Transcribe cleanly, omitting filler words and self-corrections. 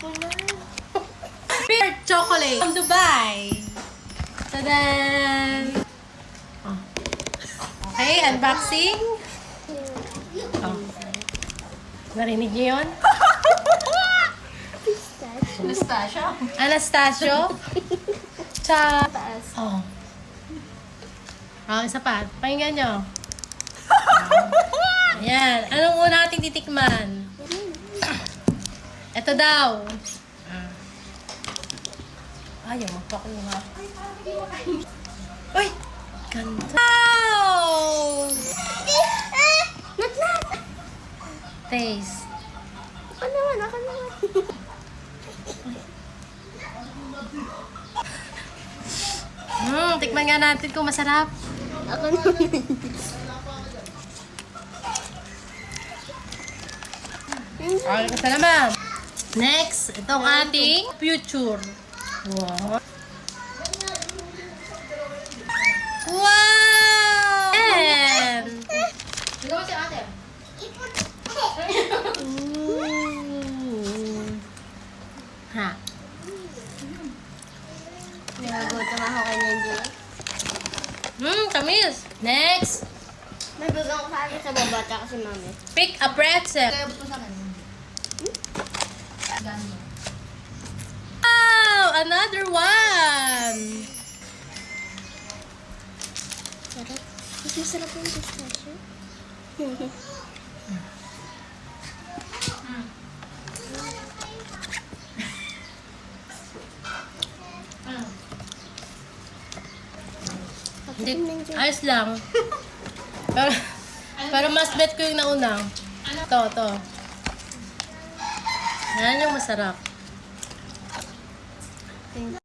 Pear chocolate from Dubai. Tadan! Oh. Okay, unboxing. Oh. Narinig niyo yun? Anastasio. Anastasio? Cha... Taas. Oh. Oh, isa pa. Pakinggan nyo. Ayan. Anong una nating titikman? Ito daw. Ayaw, magpakuha. Uy! Ganda! Wow! Natlat! Taste. Ako naman, ako naman. Tikman nga natin kung masarap. Ako naman. Okay, kasi naman. Next, itong ating future. Wow! Wow! And... Ikaw si ate. Ha? Nagutom ako kay Nenji. Tamis. Next, May bagang ko sa akin sa babata kasi mami. pick a pretzel. Kaya po sa akin. Ganda. Wow! Another one! Sarap. Mas masarap yung pistachio. Hindi, ayos lang. pero mas bet ko yung nauna. To. Yan yung masarap.